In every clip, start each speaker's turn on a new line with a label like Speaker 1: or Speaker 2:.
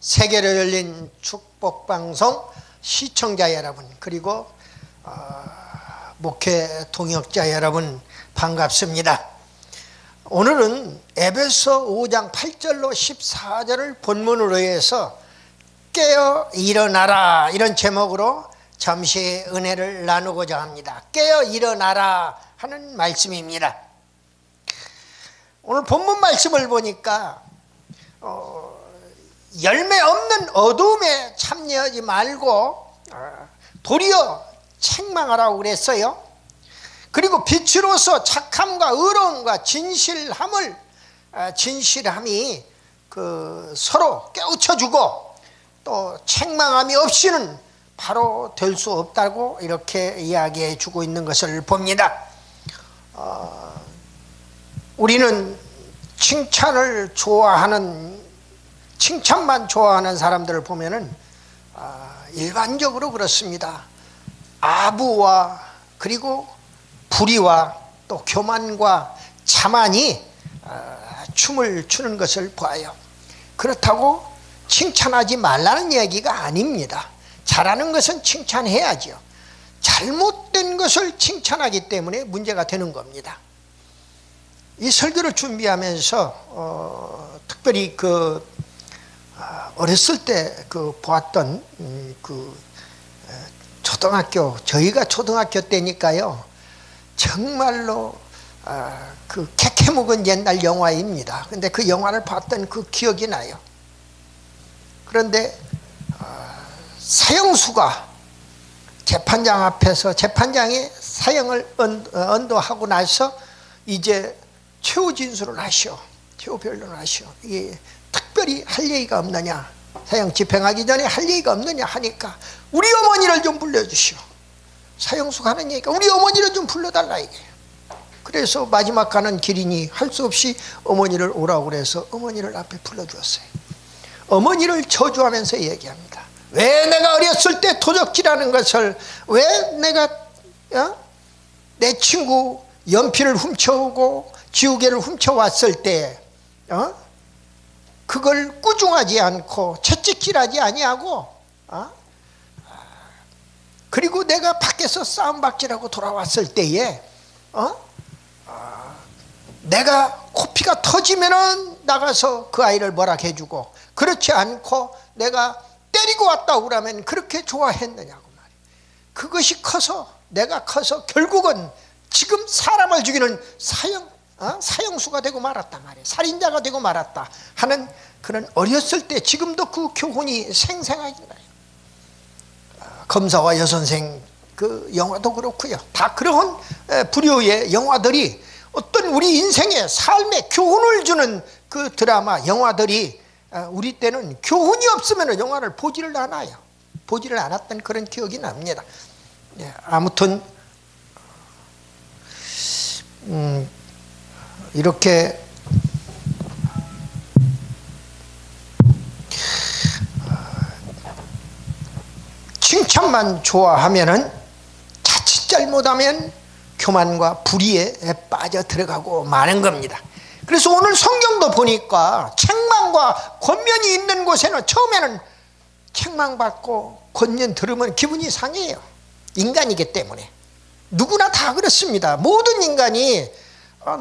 Speaker 1: 세계로 열린 축복방송 시청자 여러분, 그리고 목회 동역자 여러분, 반갑습니다. 오늘은 에베소 5장 8절로 14절을 본문으로 해서 깨어 일어나라, 이런 제목으로 잠시 은혜를 나누고자 합니다. 깨어 일어나라 하는 말씀입니다. 오늘 본문 말씀을 보니까 열매 없는 어둠에 참여하지 말고 도리어 책망하라고 그랬어요. 그리고 빛으로서 착함과 의로움과 진실함이 서로 깨우쳐주고, 또 책망함이 없이는 바로 될 수 없다고 이렇게 이야기해 주고 있는 것을 봅니다. 우리는 칭찬만 좋아하는 사람들을 보면은 일반적으로 그렇습니다. 아부와 그리고 불의와 또 교만과 자만이 춤을 추는 것을 보아요. 그렇다고 칭찬하지 말라는 얘기가 아닙니다. 잘하는 것은 칭찬해야죠. 잘못된 것을 칭찬하기 때문에 문제가 되는 겁니다. 이 설교를 준비하면서 특별히 어렸을 때 보았던 저희가 초등학교 때니까요, 정말로 캐캐 묵은 옛날 영화입니다. 근데 그 영화를 봤던 그 기억이 나요. 그런데 사형수가 재판장 앞에서 재판장의 사형을 언도하고 나서 이제 최후 진술을 하시오, 최후 변론을 하시오. 이게 특별히 할 얘기가 없느냐, 사형 집행하기 전에 할 얘기가 없느냐 하니까 우리 어머니를 좀 불러주시오. 사형수가 하는 얘기가 우리 어머니를 좀 불러달라 이게요. 그래서 마지막 가는 길이니 할 수 없이 어머니를 오라고 그래서 어머니를 앞에 불러주었어요. 어머니를 저주하면서 얘기합니다. 왜 내가 어렸을 때 도적질하는 것을, 왜 내가 내 친구 연필을 훔쳐오고 지우개를 훔쳐왔을 때 그걸 꾸중하지 않고 채찍질하지 아니하고, 그리고 내가 밖에서 싸움박질하고 돌아왔을 때에 내가 코피가 터지면은 나가서 그 아이를 뭐라 해주고, 그렇지 않고 내가 때리고 왔다고 그러면 그렇게 좋아했느냐고 말이에요. 그것이 내가 커서 결국은 지금 사람을 죽이는 사형수가 되고 말았다 말이에요. 살인자가 되고 말았다 하는 그런, 어렸을 때 지금도 그 교훈이 생생하게 나요. 검사와 여선생 그 영화도 그렇고요. 다 그런 부류의 영화들이 어떤 우리 인생의 삶에 교훈을 주는 그 드라마, 영화들이 우리 때는 교훈이 없으면 영화를 보지를 않아요. 보지를 않았던 그런 기억이 납니다. 아무튼 이렇게 칭찬만 좋아하면은 자칫 잘못하면 교만과 불의에 빠져 들어가고 마는 겁니다. 그래서 오늘 성경도 보니까 책망과 권면이 있는 곳에는 처음에는 책망받고 권면 들으면 기분이 상해요. 인간이기 때문에. 누구나 다 그렇습니다. 모든 인간이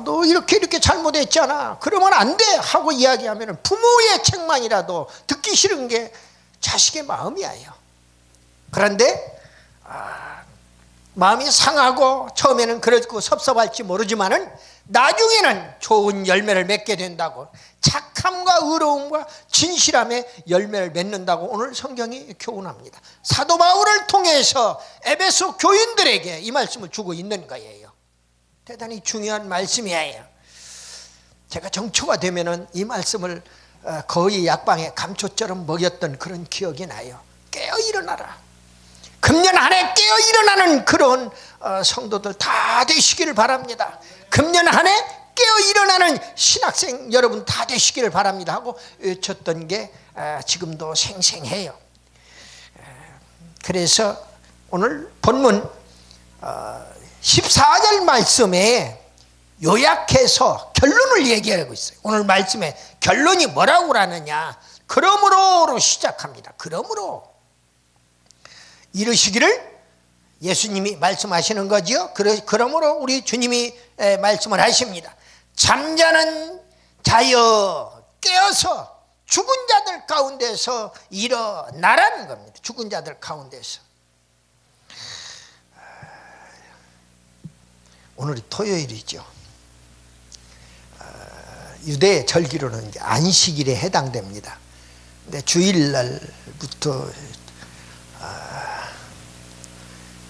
Speaker 1: 너 이렇게 잘못했잖아, 그러면 안 돼 하고 이야기하면 부모의 책망이라도 듣기 싫은 게 자식의 마음이에요. 그런데 마음이 상하고 처음에는 그렇고 섭섭할지 모르지만은 나중에는 좋은 열매를 맺게 된다고, 착함과 의로움과 진실함의 열매를 맺는다고 오늘 성경이 교훈합니다. 사도 바울을 통해서 에베소 교인들에게 이 말씀을 주고 있는 거예요. 대단히 중요한 말씀이에요. 제가 정초가 되면은 이 말씀을 거의 약방에 감초처럼 먹였던 그런 기억이 나요. 깨어 일어나라. 금년 한 해 깨어 일어나는 그런 성도들 다 되시기를 바랍니다. 금년 한 해 깨어 일어나는 신학생 여러분 다 되시기를 바랍니다 하고 외쳤던 게 지금도 생생해요. 그래서 오늘 본문 14절 말씀에 요약해서 결론을 얘기하고 있어요. 오늘 말씀에 결론이 뭐라고 하느냐, 그러므로로 시작합니다. 그러므로 이르시기를 예수님이 말씀하시는 거지요. 그러므로 우리 주님이 말씀을 하십니다. 잠자는 자여 깨어서 죽은 자들 가운데서 일어나라는 겁니다. 죽은 자들 가운데서. 오늘이 토요일이죠. 유대 절기로는 이제 안식일에 해당됩니다. 근데 주일날부터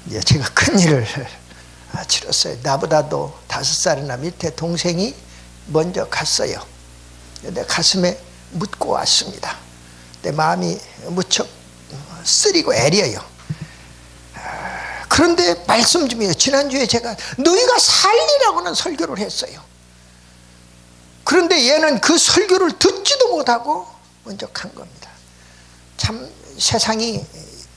Speaker 1: 이제 제가 큰일을 치렀어요. 나보다도 5살이나 밑에 동생이 먼저 갔어요. 내 가슴에 묻고 왔습니다. 내 마음이 무척 쓰리고 애려요. 그런데 말씀 중에 지난주에 제가 너희가 살리라고는 설교를 했어요. 그런데 얘는 그 설교를 듣지도 못하고 먼저 간 겁니다. 참 세상이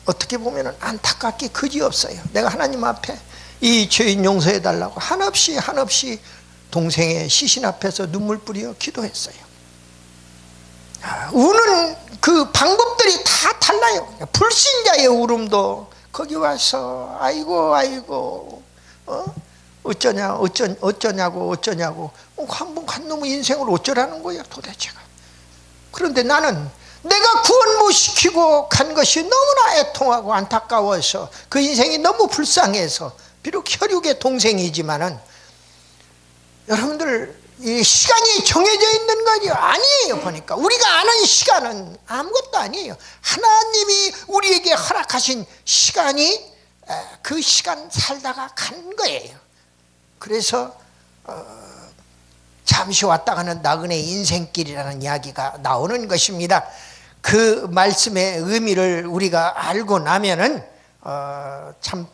Speaker 1: 어떻게 보면 안타깝게 그지없어요. 내가 하나님 앞에 이 죄인 용서해 달라고 한없이 동생의 시신 앞에서 눈물 뿌려 기도했어요. 우는 그 방법들이 다 달라요. 불신자의 울음도 거기 와서 아이고 어쩌냐고 한번 간 놈의 인생을 어쩌라는 거야 도대체가. 그런데 나는 내가 구원 못 시키고 간 것이 너무나 애통하고 안타까워서 그 인생이 너무 불쌍해서 비록 혈육의 동생이지만은 여러분들 이 시간이 정해져 있는 거죠? 아니에요. 보니까 우리가 아는 시간은 아무것도 아니에요. 하나님이 우리에게 허락하신 시간이 그 시간 살다가 간 거예요. 그래서 잠시 왔다 가는 나그네 인생길이라는 이야기가 나오는 것입니다. 그 말씀의 의미를 우리가 알고 나면은 참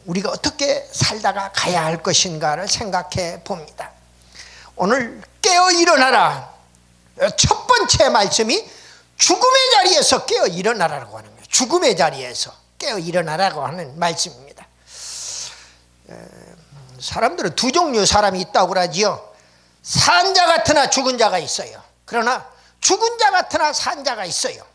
Speaker 1: 우리가 어떻게 살다가 가야 할 것인가를 생각해 봅니다. 오늘 깨어 일어나라. 첫 번째 말씀이 죽음의 자리에서 깨어 일어나라고 하는 거예요. 죽음의 자리에서 깨어 일어나라고 하는 말씀입니다. 사람들은 두 종류 사람이 있다고 그러지요. 산 자 같으나 죽은 자가 있어요. 그러나 죽은 자 같으나 산 자가 있어요.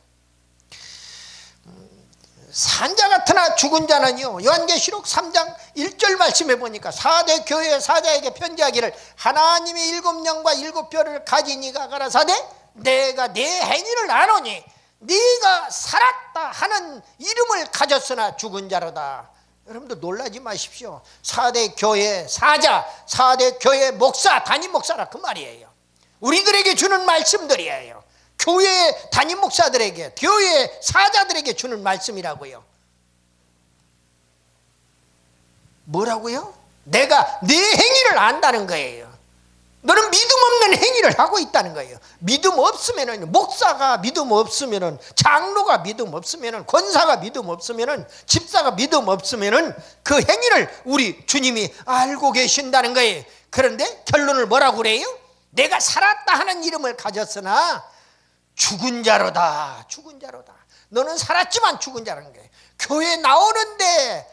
Speaker 1: 산 자 같으나 죽은 자는요, 요한계시록 3장 1절 말씀해 보니까 4대 교회 사자에게 편지하기를 하나님이 7영과 7별을 가진 이가 가라사대 내가 네 행위를 아노니 네가 살았다 하는 이름을 가졌으나 죽은 자로다. 여러분들 놀라지 마십시오. 4대 교회 사자, 4대 교회 목사, 담임 목사라 그 말이에요. 우리들에게 주는 말씀들이에요. 교회 담임 목사들에게, 교회 사자들에게 주는 말씀이라고요. 뭐라고요? 내가 네 행위를 안다는 거예요. 너는 믿음 없는 행위를 하고 있다는 거예요. 믿음 없으면은, 목사가 믿음 없으면은, 장로가 믿음 없으면은, 권사가 믿음 없으면은, 집사가 믿음 없으면은 그 행위를 우리 주님이 알고 계신다는 거예요. 그런데 결론을 뭐라고 그래요? 내가 살았다 하는 이름을 가졌으나 죽은 자로다. 죽은 자로다. 너는 살았지만 죽은 자라는 거예요. 교회 나오는데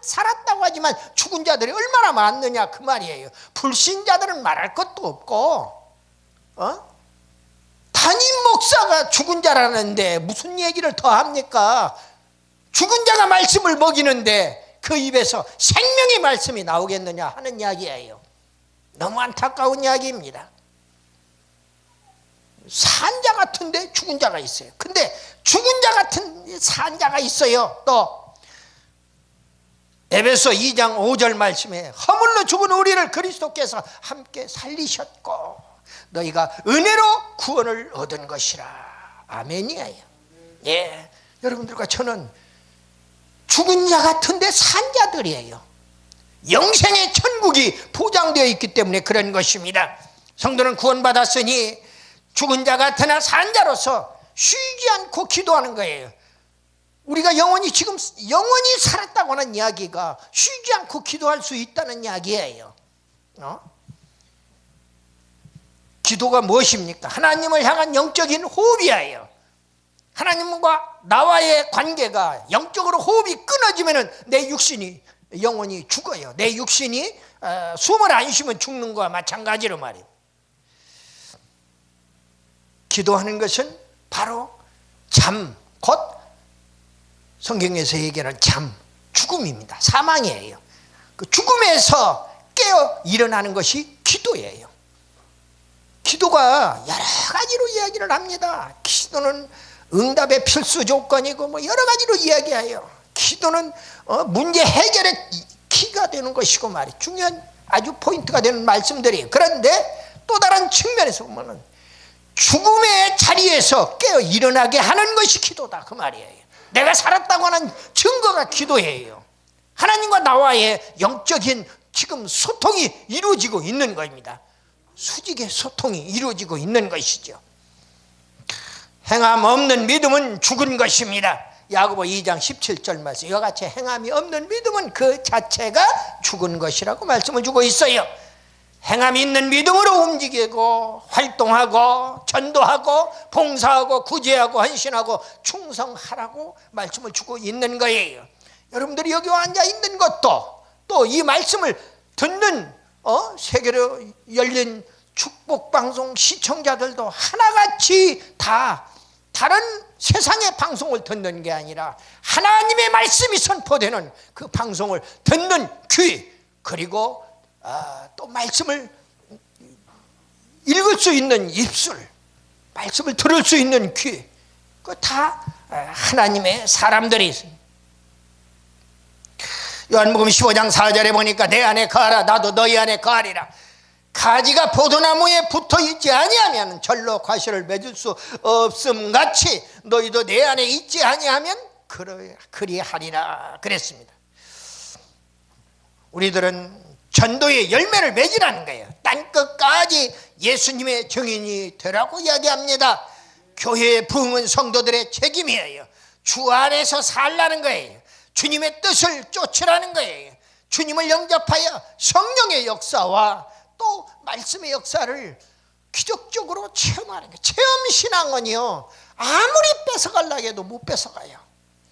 Speaker 1: 살았다고 하지만 죽은 자들이 얼마나 많느냐 그 말이에요. 불신자들은 말할 것도 없고 담임 목사가 죽은 자라는데 무슨 얘기를 더 합니까? 죽은 자가 말씀을 먹이는데 그 입에서 생명의 말씀이 나오겠느냐 하는 이야기예요. 너무 안타까운 이야기입니다. 산 자 같은데 죽은 자가 있어요. 근데 죽은 자 같은 산 자가 있어요. 또 에베소 2장 5절 말씀에 허물로 죽은 우리를 그리스도께서 함께 살리셨고 너희가 은혜로 구원을 얻은 것이라. 아멘이에요. 예, 여러분들과 저는 죽은 자 같은데 산 자들이에요. 영생의 천국이 보장되어 있기 때문에 그런 것입니다. 성도는 구원받았으니 죽은 자 같으나 산 자로서 쉬지 않고 기도하는 거예요. 우리가 영원히 살았다고 하는 이야기가 쉬지 않고 기도할 수 있다는 이야기예요. 기도가 무엇입니까? 하나님을 향한 영적인 호흡이에요. 하나님과 나와의 관계가 영적으로 호흡이 끊어지면 내 육신이 영원히 죽어요. 내 육신이 숨을 안 쉬면 죽는 거와 마찬가지로 말이에요. 기도하는 것은 바로 잠, 곧 성경에서 얘기하는 잠, 죽음입니다. 사망이에요. 그 죽음에서 깨어 일어나는 것이 기도예요. 기도가 여러 가지로 이야기를 합니다. 기도는 응답의 필수 조건이고 뭐 여러 가지로 이야기해요. 기도는 문제 해결의 키가 되는 것이고 말이 중요한 아주 포인트가 되는 말씀들이에요. 그런데 또 다른 측면에서 보면은 죽음의 자리에서 깨어 일어나게 하는 것이 기도다 그 말이에요. 내가 살았다고 하는 증거가 기도예요. 하나님과 나와의 영적인 지금 소통이 이루어지고 있는 겁니다. 수직의 소통이 이루어지고 있는 것이죠. 행함 없는 믿음은 죽은 것입니다. 야고보 2장 17절 말씀, 이와 같이 행함이 없는 믿음은 그 자체가 죽은 것이라고 말씀을 주고 있어요. 행함이 있는 믿음으로 움직이고 활동하고 전도하고 봉사하고 구제하고 헌신하고 충성하라고 말씀을 주고 있는 거예요. 여러분들이 여기 앉아 있는 것도 또 이 말씀을 듣는 세계로 열린 축복방송 시청자들도 하나같이 다 다른 세상의 방송을 듣는 게 아니라 하나님의 말씀이 선포되는 그 방송을 듣는 귀, 그리고 또 말씀을 읽을 수 있는 입술, 말씀을 들을 수 있는 귀, 그 다 하나님의 사람들이 있습니다. 요한복음 15장 4절에 보니까 내 안에 거하라 나도 너희 안에 거하리라. 가지가 포도나무에 붙어있지 아니하면 절로 과실을 맺을 수 없음 같이 너희도 내 안에 있지 아니하면 그리하리라 그랬습니다. 우리들은 전도의 열매를 맺으라는 거예요. 땅끝까지 예수님의 증인이 되라고 이야기합니다. 교회의 부흥은 성도들의 책임이에요. 주 안에서 살라는 거예요. 주님의 뜻을 쫓으라는 거예요. 주님을 영접하여 성령의 역사와 또 말씀의 역사를 기적적으로 체험하는 거예요. 체험신앙은요 아무리 뺏어가려고 해도 못 뺏어가요.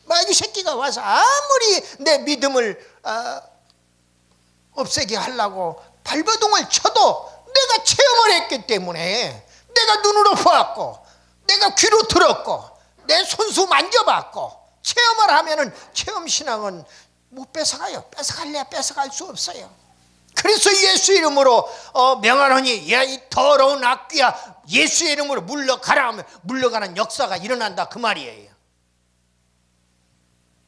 Speaker 1: 마귀 새끼가 와서 아무리 내 믿음을 없애게 하려고 발버둥을 쳐도 내가 체험을 했기 때문에, 내가 눈으로 보았고 내가 귀로 들었고 내 손수 만져봤고 체험을 하면은 체험신앙은 못 뺏어가요. 뺏어갈 수 없어요. 그래서 예수 이름으로 명하노니 야 이 더러운 악귀야 예수의 이름으로 물러가라 하면 물러가는 역사가 일어난다 그 말이에요.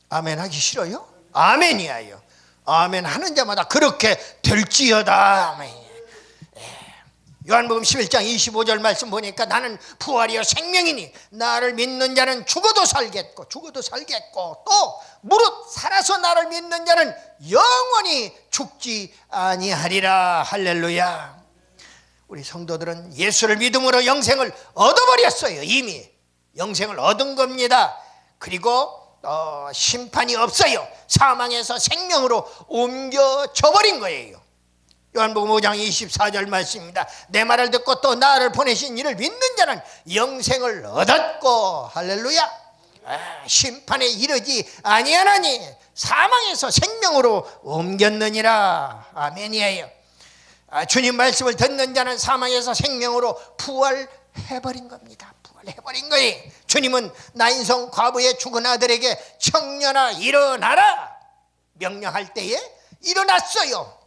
Speaker 1: 아멘 하기 싫어요? 아멘이에요. 아멘 하는 자마다 그렇게 될지어다. 아멘. 요한복음 11장 25절 말씀 보니까 나는 부활이요 생명이니 나를 믿는 자는 죽어도 살겠고 또 무릇 살아서 나를 믿는 자는 영원히 죽지 아니하리라. 할렐루야. 우리 성도들은 예수를 믿음으로 영생을 얻어버렸어요. 이미 영생을 얻은 겁니다. 그리고 심판이 없어요. 사망에서 생명으로 옮겨져 버린 거예요. 요한복음 5장 24절 말씀입니다. 내 말을 듣고 또 나를 보내신 이를 믿는 자는 영생을 얻었고 할렐루야. 심판에 이르지 아니하나니 사망에서 생명으로 옮겼느니라. 아멘이에요. 주님 말씀을 듣는 자는 사망에서 생명으로 부활해버린 겁니다. 부활해버린 거예요. 주님은 나인성 과부의 죽은 아들에게 청년아 일어나라 명령할 때에 일어났어요.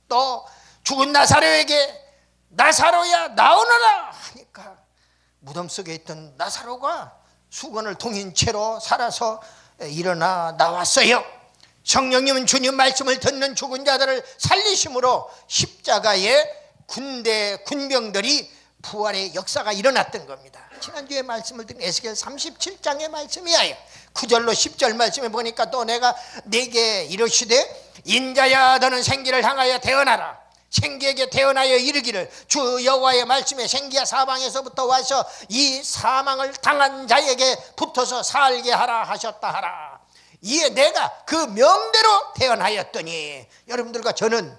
Speaker 1: 또 죽은 나사로에게 나사로야 나오너라 하니까 무덤 속에 있던 나사로가 수건을 통인 채로 살아서 일어나 나왔어요. 성령님은 주님 말씀을 듣는 죽은 자들을 살리심으로 십자가의 군병들이 부활의 역사가 일어났던 겁니다. 지난주에 말씀을 드린 에스겔 37장의 말씀이에요. 9절로 10절 말씀에 보니까 또 내가 네게 이르시되 인자야 너는 생기를 향하여 태어나라. 생기에게 태어나여 이르기를 주 여호와의 말씀에 생기야 사방에서부터 와서 이 사망을 당한 자에게 붙어서 살게 하라 하셨다 하라. 이에 내가 그 명대로 태어나였더니, 여러분들과 저는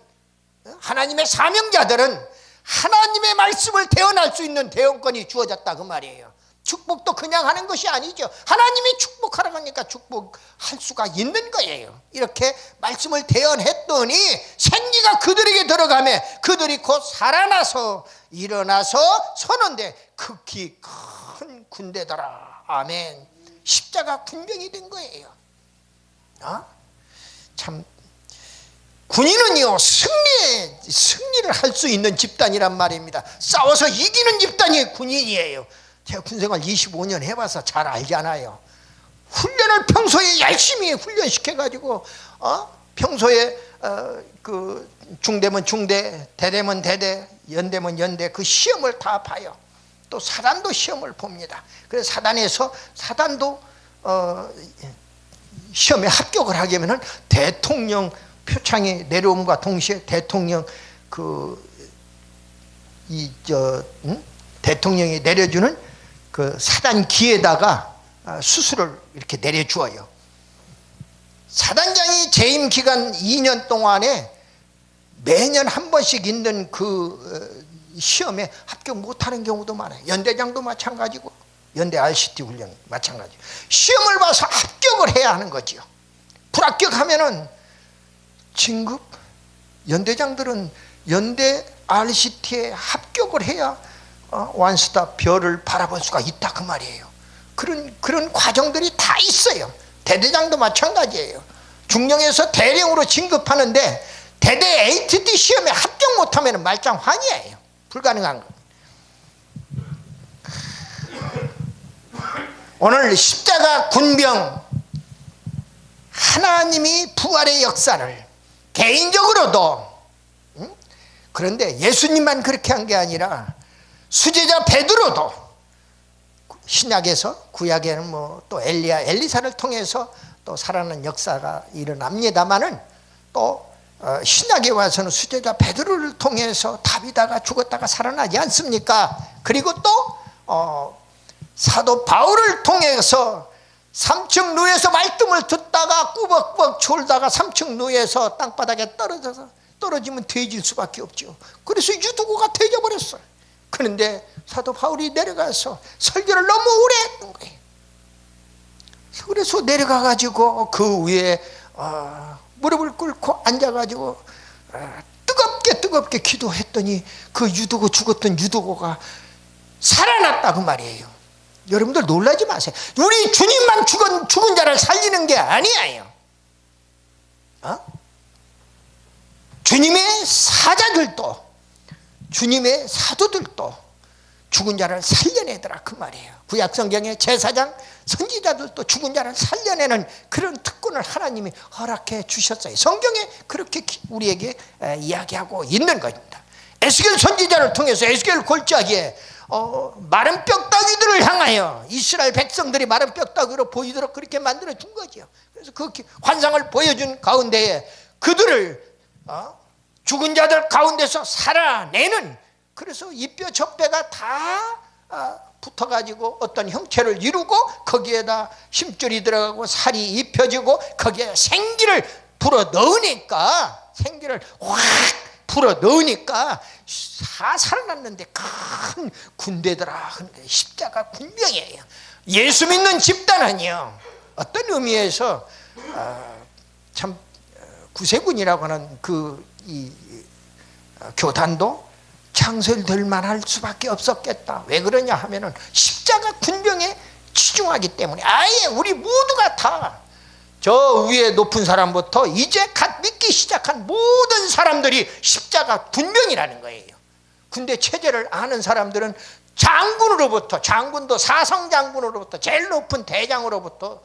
Speaker 1: 하나님의 사명자들은 하나님의 말씀을 태어날 수 있는 대원권이 주어졌다 그 말이에요. 축복도 그냥 하는 것이 아니죠. 하나님이 축복하라고 하니까 축복할 수가 있는 거예요. 이렇게 말씀을 대언했더니 생기가 그들에게 들어가매 그들이 곧 살아나서 일어나서 서는데 극히 큰 군대더라. 아멘. 십자가 군병이 된 거예요. 참 군인은요 승리를 할 수 있는 집단이란 말입니다. 싸워서 이기는 집단이 군인이에요. 제가 군생활 25년 해봐서 잘 알잖아요. 훈련을 평소에 열심히 훈련시켜가지고 평소에 그 중대면 중대, 대대면 대대, 연대면 연대 그 시험을 다 봐요. 또 사단도 시험을 봅니다. 그래서 사단도 시험에 합격을 하게 되면 대통령 표창이 내려옴과 동시에 대통령 대통령이 내려주는 그 사단기에다가 수수를 이렇게 내려주어요. 사단장이 재임 기간 2년 동안에 매년 한 번씩 있는 그 시험에 합격 못하는 경우도 많아요. 연대장도 마찬가지고 연대 RCT 훈련 마찬가지. 시험을 봐서 합격을 해야 하는 거지요. 불합격하면은 진급. 연대장들은 연대 RCT에 합격을 해야 완스타 별을 바라볼 수가 있다 그 말이에요. 그런 과정들이 다 있어요. 대대장도 마찬가지예요. 중령에서 대령으로 진급하는데 대대 ATT 시험에 합격 못하면 말짱환이에요. 불가능한 거. 오늘 십자가 군병 하나님이 부활의 역사를 개인적으로도 그런데 예수님만 그렇게 한 게 아니라 수제자 베드로도 신약에서 구약에는 뭐 또 엘리사를 통해서 또 살아난 역사가 일어납니다마는 또 신약에 와서는 수제자 베드로를 통해서 다비다가 죽었다가 살아나지 않습니까? 그리고 또 사도 바울을 통해서 3층 누에서 말씀을 듣다가 꾸벅꾸벅 졸다가 3층 누에서 땅바닥에 떨어지면 돼질 수밖에 없죠. 그래서 유두고가 돼져버렸어요. 그런데 사도 바울이 내려가서 설교를 너무 오래 했던 거예요. 그래서 내려가가지고 그 위에 무릎을 꿇고 앉아가지고 뜨겁게 기도했더니 그 유두고 죽었던 유두고가 살아났다고 말이에요. 여러분들 놀라지 마세요. 우리 주님만 죽은 자를 살리는 게 아니에요. 주님의 사자들도 주님의 사도들도 죽은 자를 살려내더라 그 말이에요. 구약 성경의 제사장 선지자들도 죽은 자를 살려내는 그런 특권을 하나님이 허락해 주셨어요. 성경에 그렇게 우리에게 이야기하고 있는 겁니다. 에스겔 선지자를 통해서 에스겔 골짜기에 마른 뼈다귀들을 향하여 이스라엘 백성들이 마른 뼈다귀로 보이도록 그렇게 만들어 준 거죠. 그래서 그 환상을 보여준 가운데에 그들을 죽은 자들 가운데서 살아내는, 그래서 이 뼈 저 뼈가 다 붙어가지고 어떤 형체를 이루고 거기에다 힘줄이 들어가고 살이 입혀지고 거기에 생기를 불어 넣으니까, 생기를 확 불어 넣으니까 다 살아났는데 큰 군대더라. 십자가 군병이에요. 예수 믿는 집단은요, 어떤 의미에서 참 구세군이라고 하는 이 교단도 창설될 만할 수밖에 없었겠다. 왜 그러냐 하면은 십자가 군병에 치중하기 때문에 아예 우리 모두가 다 저 위에 높은 사람부터 이제 갓 믿기 시작한 모든 사람들이 십자가 군병이라는 거예요. 군대 체제를 아는 사람들은 장군으로부터, 장군도 사성장군으로부터 제일 높은 대장으로부터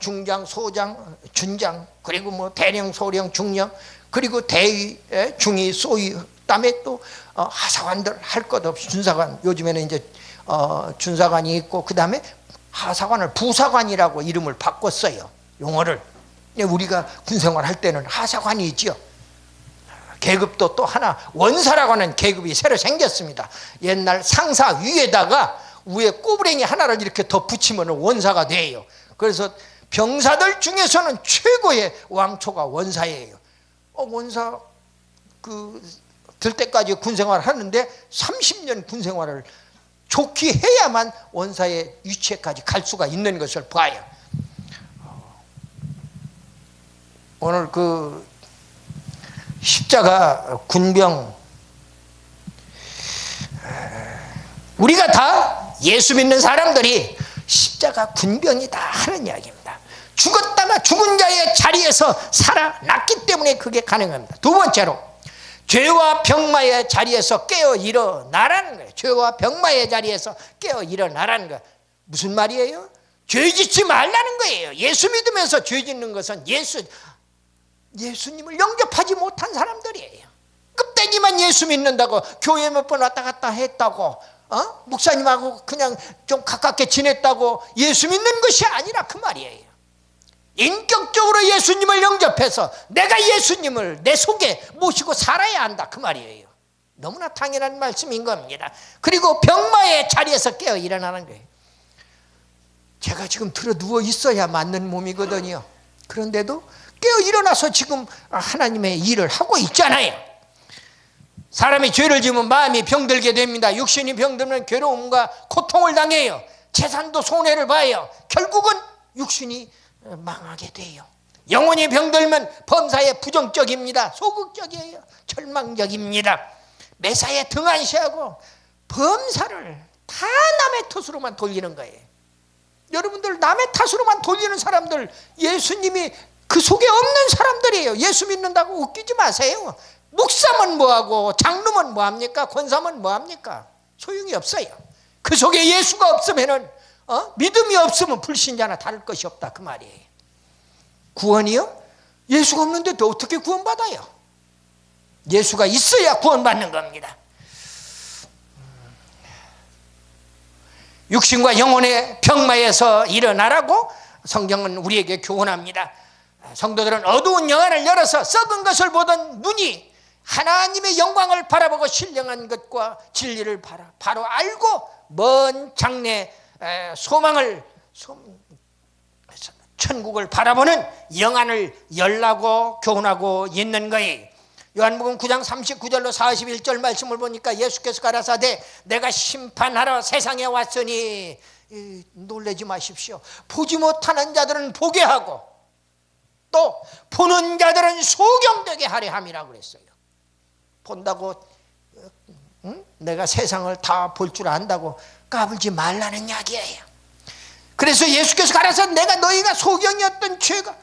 Speaker 1: 중장, 소장, 준장, 그리고 뭐 대령, 소령, 중령, 그리고 대위, 중위, 소위, 그다음에 또 하사관들 할 것 없이 준사관, 요즘에는 이제 준사관이 있고 그다음에 하사관을 부사관이라고 이름을 바꿨어요. 용어를. 우리가 군생활 할 때는 하사관이 있죠. 계급도 또 하나 원사라고 하는 계급이 새로 생겼습니다. 옛날 상사 위에다가 위에 꼬부랭이 하나를 이렇게 더 붙이면 원사가 돼요. 그래서 병사들 중에서는 최고의 왕초가 원사예요. 원사 될 때까지 군생활을 하는데 30년 군생활을 좋게 해야만 원사의 위치에까지 갈 수가 있는 것을 봐요. 오늘 그 십자가 군병, 우리가 다 예수 믿는 사람들이 십자가 군병이다 하는 이야기입니다. 죽었다가 죽은 자의 자리에서 살아났기 때문에 그게 가능합니다. 두 번째로, 죄와 병마의 자리에서 깨어 일어나라는 거예요. 죄와 병마의 자리에서 깨어 일어나라는 거예요. 무슨 말이에요? 죄 짓지 말라는 거예요. 예수 믿으면서 죄 짓는 것은 예수님을 영접하지 못한 사람들이에요. 껍데기만 예수 믿는다고, 교회 몇 번 왔다 갔다 했다고, 목사님하고 그냥 좀 가깝게 지냈다고 예수 믿는 것이 아니라 그 말이에요. 인격적으로 예수님을 영접해서 내가 예수님을 내 속에 모시고 살아야 한다 그 말이에요. 너무나 당연한 말씀인 겁니다. 그리고 병마의 자리에서 깨어 일어나는 거예요. 제가 지금 들어 누워 있어야 맞는 몸이거든요. 그런데도 깨어 일어나서 지금 하나님의 일을 하고 있잖아요. 사람이 죄를 지으면 마음이 병들게 됩니다. 육신이 병들면 괴로움과 고통을 당해요. 재산도 손해를 봐요. 결국은 육신이 망하게 돼요. 영혼이 병들면 범사에 부정적입니다. 소극적이에요. 절망적입니다. 매사에 등한시하고 범사를 다 남의 탓으로만 돌리는 거예요. 여러분들, 남의 탓으로만 돌리는 사람들, 예수님이 그 속에 없는 사람들이에요. 예수 믿는다고 웃기지 마세요. 목사면 뭐하고 장로면 뭐합니까? 권사면 뭐합니까? 소용이 없어요. 그 속에 예수가 없으면은 믿음이 없으면 불신자나 다를 것이 없다 그 말이에요. 구원이요? 예수가 없는데 또 어떻게 구원받아요? 예수가 있어야 구원받는 겁니다. 육신과 영혼의 병마에서 일어나라고 성경은 우리에게 교훈합니다. 성도들은 어두운 영안을 열어서 썩은 것을 보던 눈이 하나님의 영광을 바라보고 신령한 것과 진리를 바로 알고 먼 장래 소망을, 천국을 바라보는 영안을 열라고 교훈하고 있는 거예요. 요한복음 9장 39절로 41절 말씀을 보니까 예수께서 가라사대 내가 심판하러 세상에 왔으니 놀라지 마십시오. 보지 못하는 자들은 보게 하고 또 보는 자들은 소경되게 하려 함이라고 그랬어요. 본다고 내가 세상을 다 볼 줄 안다고 까불지 말라는 이야기예요. 그래서 예수께서 가라사대 내가 너희가 소경이었던 죄가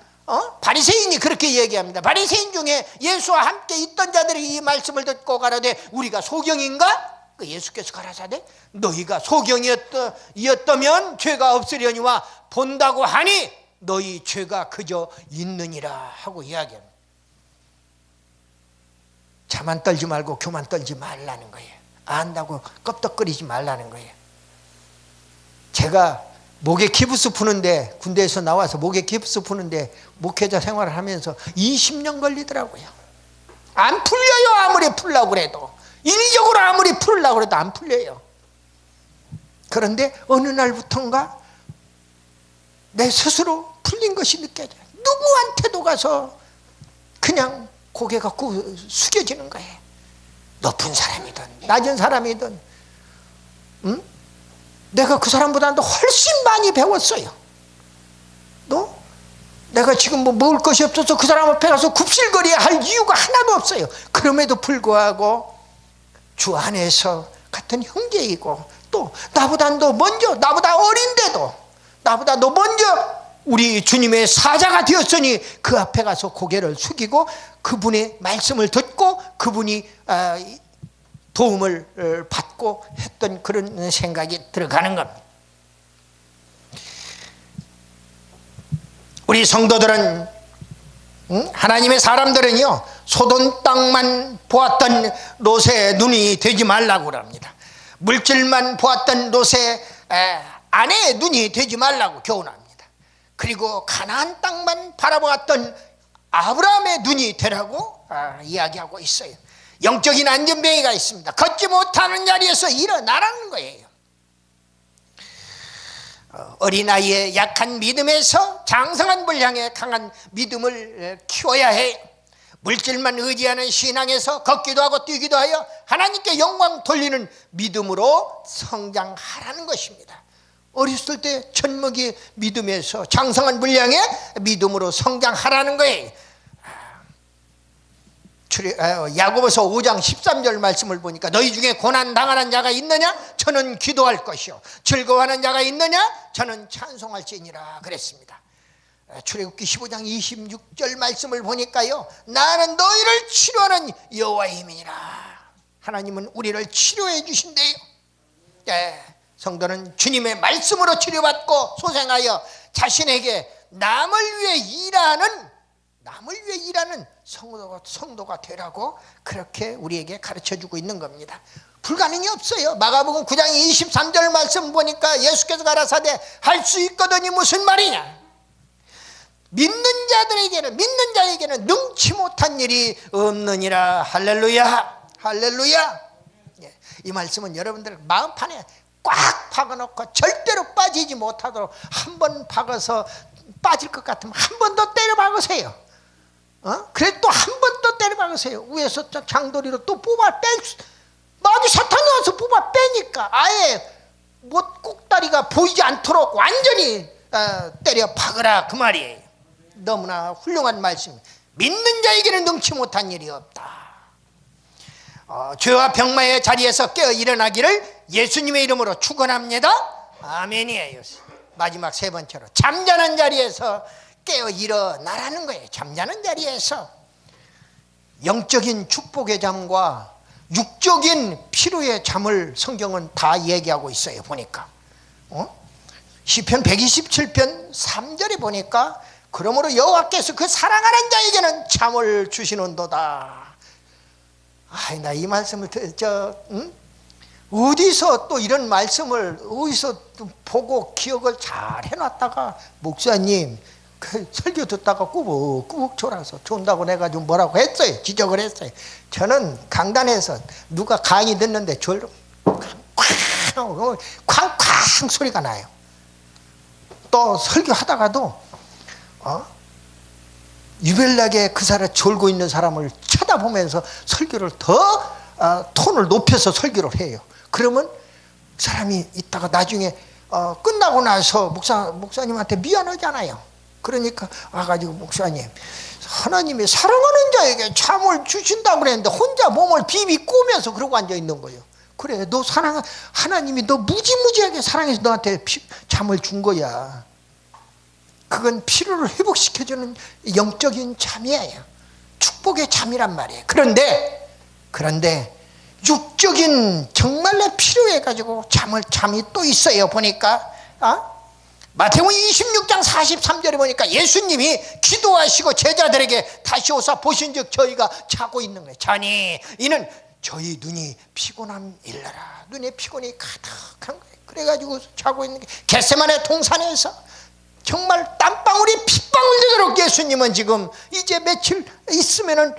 Speaker 1: 바리새인이 그렇게 얘기합니다. 바리새인 중에 예수와 함께 있던 자들이 이 말씀을 듣고 가라되 우리가 소경인가? 예수께서 가라사대 너희가 소경이었다면 죄가 없으려니와 본다고 하니 너희 죄가 그저 있느니라 하고 이야기합니다. 자만 떨지 말고 교만 떨지 말라는 거예요. 안다고 껍덕거리지 말라는 거예요. 제가 목에 기부스 푸는데, 군대에서 나와서 목에 기부스 푸는데 목회자 생활을 하면서 20년 걸리더라고요. 안 풀려요. 아무리 풀려고 그래도, 인위적으로 아무리 풀려고 그래도 안 풀려요. 그런데 어느 날부턴가 내 스스로 풀린 것이 느껴져요. 누구한테도 가서 그냥 고개 갖고 숙여지는 거예요. 높은 사람이든 낮은 사람이든 내가 그 사람보다도 훨씬 많이 배웠어요. 또 내가 지금 뭐 먹을 것이 없어서 그 사람 앞에 가서 굽실거려야 할 이유가 하나도 없어요. 그럼에도 불구하고 주 안에서 같은 형제이고 또 나보다 더 먼저, 나보다 어린데도 나보다 더 먼저 우리 주님의 사자가 되었으니 그 앞에 가서 고개를 숙이고 그분의 말씀을 듣고 그분이 도움을 받고 했던 그런 생각이 들어가는 겁니다. 우리 성도들은 하나님의 사람들은요 소돔 땅만 보았던 롯의 눈이 되지 말라고 합니다. 물질만 보았던 롯의 아내의 눈이 되지 말라고 교훈합니다. 그리고 가나안 땅만 바라보았던 아브라함의 눈이 되라고 이야기하고 있어요. 영적인 안전뱅이가 있습니다. 걷지 못하는 자리에서 일어나라는 거예요. 어린아이의 약한 믿음에서 장성한 분량의 강한 믿음을 키워야 해요. 물질만 의지하는 신앙에서 걷기도 하고 뛰기도 하여 하나님께 영광 돌리는 믿음으로 성장하라는 것입니다. 어렸을 때 젖먹이 믿음에서 장성한 분량의 믿음으로 성장하라는 거예요. 야고보서 5장 13절 말씀을 보니까 너희 중에 고난 당하는 자가 있느냐? 저는 기도할 것이요. 즐거워하는 자가 있느냐? 저는 찬송할지니라 그랬습니다. 출애굽기 15장 26절 말씀을 보니까요, 나는 너희를 치료하는 여호와의 힘이니라. 하나님은 우리를 치료해 주신대요. 성도는 주님의 말씀으로 치료받고 소생하여 자신에게 남을 위해 일하는 성도가 되라고 그렇게 우리에게 가르쳐주고 있는 겁니다. 불가능이 없어요. 마가복음 9장 23절 말씀 보니까 예수께서 가라사대 할 수 있거든이 무슨 말이냐? 믿는 자에게는 능치 못한 일이 없느니라. 할렐루야, 할렐루야. 이 말씀은 여러분들 마음판에 꽉 박아놓고 절대로 빠지지 못하도록, 한 번 박아서 빠질 것 같으면 한 번 더 때려 박으세요. 그래 또 한 번 더 때려 박으세요. 위에서 장도리로 또 나도 사탄이 와서 뽑아 빼니까 아예 꼭다리가 보이지 않도록 완전히 때려 박으라 그 말이에요. 너무나 훌륭한 말씀. 믿는 자에게는 능치 못한 일이 없다. 죄와 병마의 자리에서 깨어 일어나기를 예수님의 이름으로 축원합니다. 아멘이에요. 마지막 세 번째로 잠자는 자리에서 깨어 일어나라는 거예요. 잠자는 자리에서 영적인 축복의 잠과 육적인 피로의 잠을 성경은 다 얘기하고 있어요. 보니까 시편 127편 3절에 보니까 그러므로 여호와께서 그 사랑하는 자에게는 잠을 주시는도다. 나 이 말씀을 어디서 또 이런 말씀을 어디서 또 보고 기억을 잘 해놨다가 목사님 그 설교 듣다가 꾸벅꾸벅 졸아서 존다고 내가 좀 뭐라고 했어요. 지적을 했어요. 저는 강단에서 누가 강의 듣는데 졸로 쾅쾅 소리가 나요. 또 설교하다가도 유별나게 그 사람 졸고 있는 사람을 쳐다보면서 설교를 더 톤을 높여서 설교를 해요. 그러면 사람이 있다가 나중에 끝나고 나서 목사님한테 미안하잖아요. 그러니까 와가지고 목사님, 하나님이 사랑하는 자에게 잠을 주신다고 그랬는데 혼자 몸을 비비꼬면서 그러고 앉아 있는 거예요. 그래, 너 하나님이 너 무지무지하게 사랑해서 너한테 잠을 준 거야. 그건 피로를 회복시켜주는 영적인 잠이에요. 축복의 잠이란 말이에요. 그런데 육적인 정말로 필요해가지고 잠이 또 있어요. 보니까 마태복음 26장 43절에 보니까 예수님이 기도하시고 제자들에게 다시 오사 보신즉 저희가 자고 있는 거예요. 자니 이는 저희 눈이 피곤함일러라. 눈에 피곤이 가득한 거예요. 그래가지고 자고 있는 게 겟세마네 동산에서 정말 땀방울이 핏방울 되도록 예수님은 지금 이제 며칠 있으면은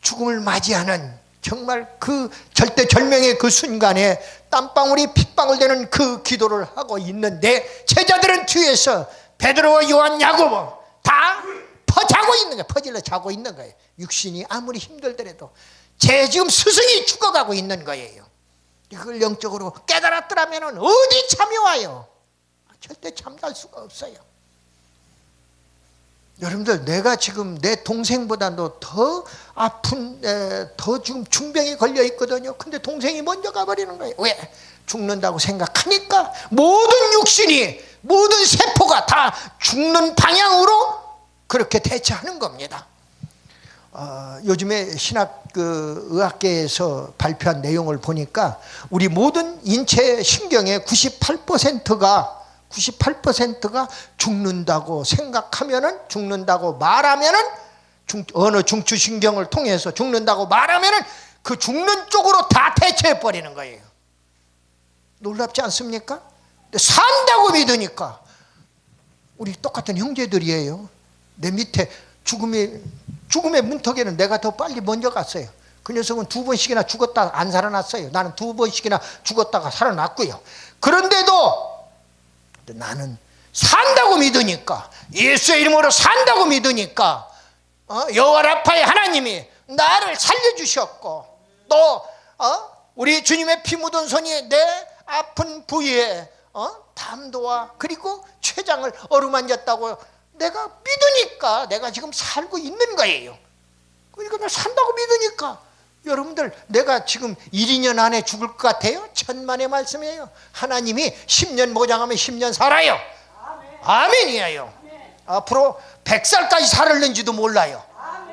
Speaker 1: 죽음을 맞이하는 정말 그 절대절명의 그 순간에 땀방울이 핏방울 되는 그 기도를 하고 있는데 제자들은 뒤에서 베드로와 요한, 야고보 다 자고 있는 거예요. 퍼질러 자고 있는 거예요. 육신이 아무리 힘들더라도 지금 스승이 죽어가고 있는 거예요. 이걸 영적으로 깨달았더라면 어디 잠이 와요? 절대 잠잘 수가 없어요. 여러분들, 내가 지금 내 동생보다도 더 아픈, 더 지금 중병에 걸려 있거든요. 근데 동생이 먼저 가버리는 거예요. 왜? 죽는다고 생각하니까 모든 육신이, 모든 세포가 다 죽는 방향으로 그렇게 대처하는 겁니다. 요즘에 신학 의학계에서 발표한 내용을 보니까 우리 모든 인체 신경의 98%가 죽는다고 생각하면은, 죽는다고 말하면은, 어느 중추신경을 통해서 죽는다고 말하면은 그 죽는 쪽으로 다 대처해버리는 거예요. 놀랍지 않습니까? 근데 산다고 믿으니까, 우리 똑같은 형제들이에요. 내 밑에 죽음의 문턱에는 내가 더 빨리 먼저 갔어요. 그 녀석은 2번씩이나 죽었다 안 살아났어요. 나는 2번씩이나 죽었다가 살아났고요. 그런데도 나는 산다고 믿으니까, 예수의 이름으로 산다고 믿으니까 여호와 라파의 하나님이 나를 살려주셨고 또 우리 주님의 피 묻은 손이 내 아픈 부위에 담도와 그리고 췌장을 어루만졌다고 내가 믿으니까 내가 지금 살고 있는 거예요. 그러니까 내가 산다고 믿으니까 여러분들 내가 지금 1, 2년 안에 죽을 것 같아요? 천만의 말씀이에요. 하나님이 10년 모장하면 10년 살아요. 아멘이에요. 앞으로 100살까지 살을는지도 몰라요.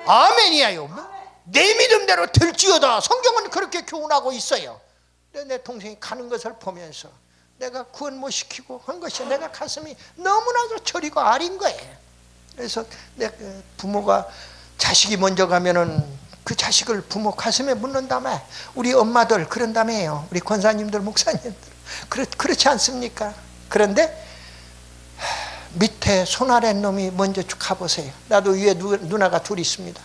Speaker 1: 아멘이에요. 내 믿음대로 될지어다. 성경은 그렇게 교훈하고 있어요. 내 동생이 가는 것을 보면서 내가 구원 못 시키고 한 것이 내가 가슴이 너무나도 저리고 아린 거예요. 그래서 내 부모가 자식이 먼저 가면은 그 자식을 부모 가슴에 묻는다며. 우리 엄마들 그런다며요. 우리 권사님들 목사님들 그렇지 않습니까? 그런데 밑에 손 아래 놈이 먼저 가보세요. 나도 위에 누나가 둘 있습니다.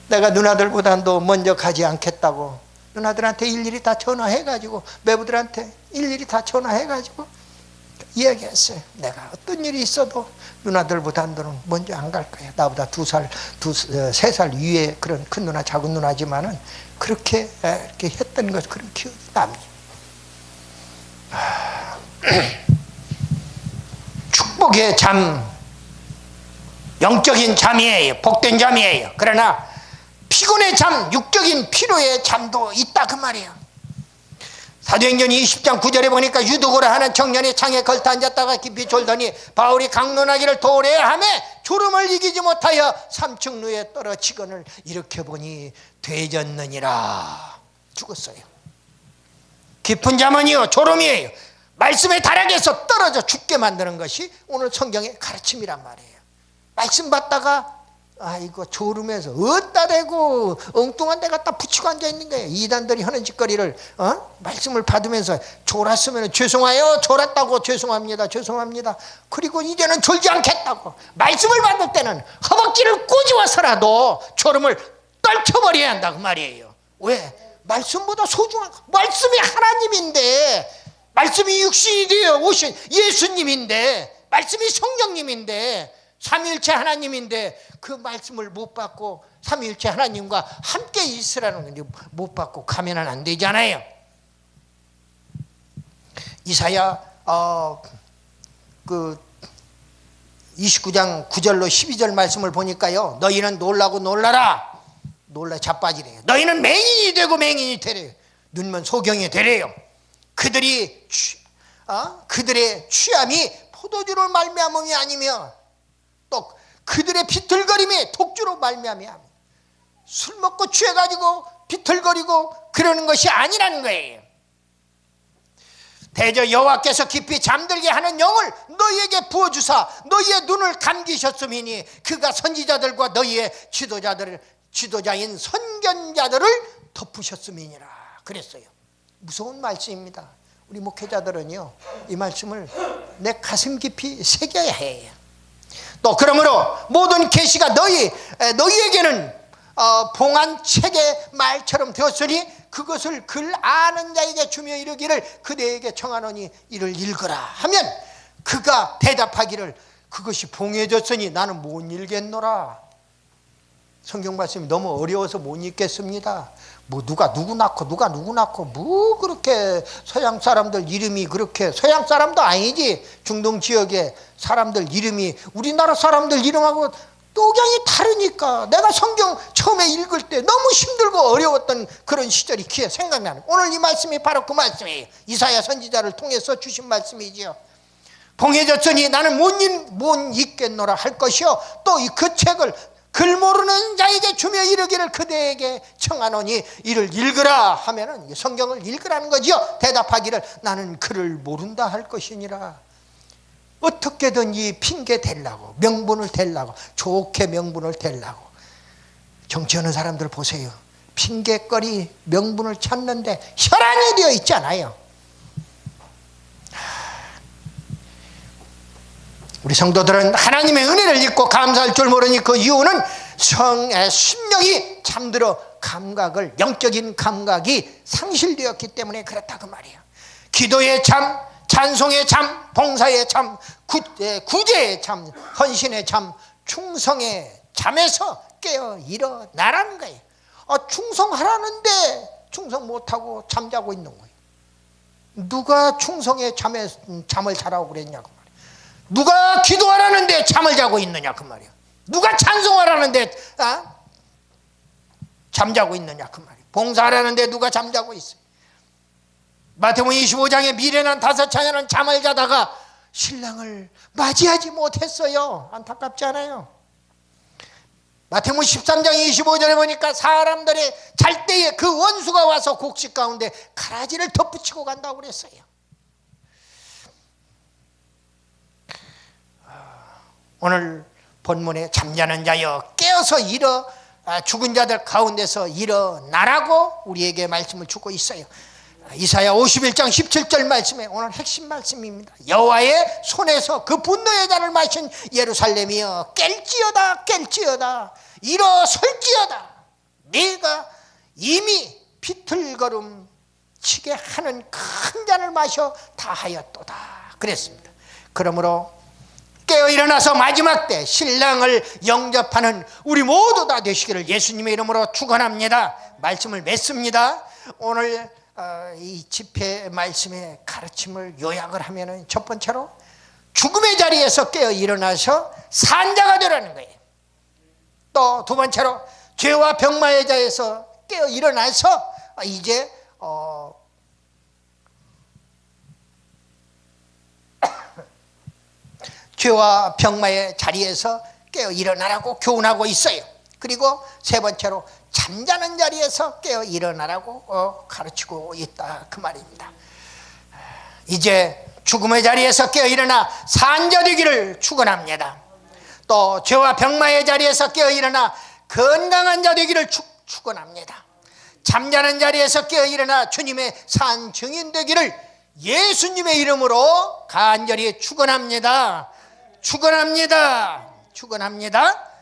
Speaker 1: 내가 누나들보다도 먼저 가지 않겠다고 누나들한테 일일이 다 전화해가지고 매부들한테 일일이 다 전화해가지고 이야기했어요. 내가 어떤 일이 있어도 누나들보다는 먼저 안 갈 거야. 나보다 3살 위에 그런 큰 누나 작은 누나지만은 그렇게 이렇게 했던 것 그런 기억이 납니다. 축복의 잠, 영적인 잠이에요. 복된 잠이에요. 그러나 피곤의 잠, 육적인 피로의 잠도 있다 그 말이에요. 사도행전 20장 9절에 보니까 유두고라 하는 청년이 창에 걸터 앉았다가 깊이 졸더니 바울이 강론하기를 도래야 하며 졸음을 이기지 못하여 3층 누에 떨어지거늘 일으켜보니 되졌느니라. 죽었어요. 깊은 잠은요 졸음이에요. 말씀의 다락에서 떨어져 죽게 만드는 것이 오늘 성경의 가르침이란 말이에요. 말씀 받다가 아이고 졸음에서 어디다 대고 엉뚱한 데 갖다 붙이고 앉아있는 거예요. 이단들이 하는 짓거리를 말씀을 받으면서 졸았으면 죄송해요. 졸았다고 죄송합니다. 그리고 이제는 졸지 않겠다고 말씀을 받을 때는 허벅지를 꼬집어서라도 졸음을 떨쳐버려야 한다 그 말이에요. 왜? 말씀보다 소중한 말씀이 하나님인데 말씀이 육신이 되어 오신 예수님인데 말씀이 성령님인데 삼위일체 하나님인데 그 말씀을 못 받고 삼위일체 하나님과 함께 있으라는 건데 못 받고 가면은 안 되잖아요. 이사야 29장 9절로 12절 말씀을 보니까요. 너희는 놀라고 놀라라. 놀라 자빠지래요. 너희는 맹인이 되고 맹인이 되래요. 눈먼 소경이 되래요. 그들의 취함이 포도주로 말미암음이 아니며 또 그들의 비틀거림이 독주로 말미암이야. 술 먹고 취해가지고 비틀거리고 그러는 것이 아니라는 거예요. 대저 여호와께서 깊이 잠들게 하는 영을 너희에게 부어주사 너희의 눈을 감기셨음이니 그가 선지자들과 너희의 지도자인 선견자들을 덮으셨음이니라 그랬어요. 무서운 말씀입니다. 우리 목회자들은요 이 말씀을 내 가슴 깊이 새겨야 해요. 또 그러므로 모든 계시가 너희에게는 봉한 책의 말처럼 되었으니 그것을 글 아는 자에게 주며 이르기를 그대에게 청하노니 이를 읽으라 하면 그가 대답하기를 그것이 봉해졌으니 나는 못 읽겠노라. 성경 말씀이 너무 어려워서 못 읽겠습니다. 뭐 누가 누구 낳고 뭐 그렇게 서양 사람들 이름이 그렇게 서양 사람도 아니지 중동 지역의 사람들 이름이 우리나라 사람들 이름하고 또경이 다르니까 내가 성경 처음에 읽을 때 너무 힘들고 어려웠던 그런 시절이 귀에 생각나는 오늘 이 말씀이 바로 그 말씀이에요. 이사야 선지자를 통해서 주신 말씀이지요. 봉해졌으니 나는 못 읽겠노라 할 것이요 또 그 책을 글 모르는 자에게 주며 이르기를 그대에게 청하노니 이를 읽으라 하면은 성경을 읽으라는 거지요. 대답하기를 나는 글을 모른다 할 것이니라. 어떻게든 이 핑계 대려고 명분을 대려고 좋게 명분을 대려고 정치하는 사람들 보세요. 핑계거리 명분을 찾는데 혈안이 되어 있잖아요. 우리 성도들은 하나님의 은혜를 잊고 감사할 줄 모르니 그 이유는 심령이 잠들어 영적인 감각이 상실되었기 때문에 그렇다 그 말이에요. 기도의 잠, 찬송의 잠, 봉사의 잠, 구제의 잠, 헌신의 잠, 충성의 잠에서 깨어 일어나라는 거예요. 충성하라는데 충성 못하고 잠자고 있는 거예요. 누가 충성에 잠을 자라고 그랬냐고 말이에요. 누가 기도하라는데 잠을 자고 있느냐 그 말이에요. 누가 찬송하라는데 잠자고 있느냐 그 말이에요. 봉사하라는데 누가 잠자고 있어요. 마태복음 25장에 미련한 5처녀는 잠을 자다가 신랑을 맞이하지 못했어요. 안타깝지 않아요? 마태복음 13장 25절에 보니까 사람들이 잘 때에 그 원수가 와서 곡식 가운데 가라지를 덧붙이고 간다고 그랬어요. 오늘 본문에 잠자는 자여 깨어서 죽은 자들 가운데서 일어나라고 우리에게 말씀을 주고 있어요. 이사야 51장 17절 말씀에 오늘 핵심 말씀입니다. 여호와의 손에서 그 분노의 잔을 마신 예루살렘이여 깰지어다 깰지어다 일어설지어다 네가 이미 비틀거름 치게 하는 큰 잔을 마셔 다하였도다 그랬습니다. 그러므로 깨어 일어나서 마지막 때 신랑을 영접하는 우리 모두 다 되시기를 예수님의 이름으로 축원합니다. 말씀을 맺습니다. 오늘 이 집회 말씀의 가르침을 요약을 하면은 첫 번째로 죽음의 자리에서 깨어 일어나서 산자가 되라는 거예요. 또 두 번째로 죄와 병마의 자에서 깨어 일어나서 이제 죄와 병마의 자리에서 깨어 일어나라고 교훈하고 있어요. 그리고 세 번째로 잠자는 자리에서 깨어 일어나라고 가르치고 있다 그 말입니다. 이제 죽음의 자리에서 깨어 일어나 산자 되기를 축원합니다. 또 죄와 병마의 자리에서 깨어 일어나 건강한 자 되기를 축원합니다. 잠자는 자리에서 깨어 일어나 주님의 산 증인 되기를 예수님의 이름으로 간절히 축원합니다. 축원합니다. 축원합니다.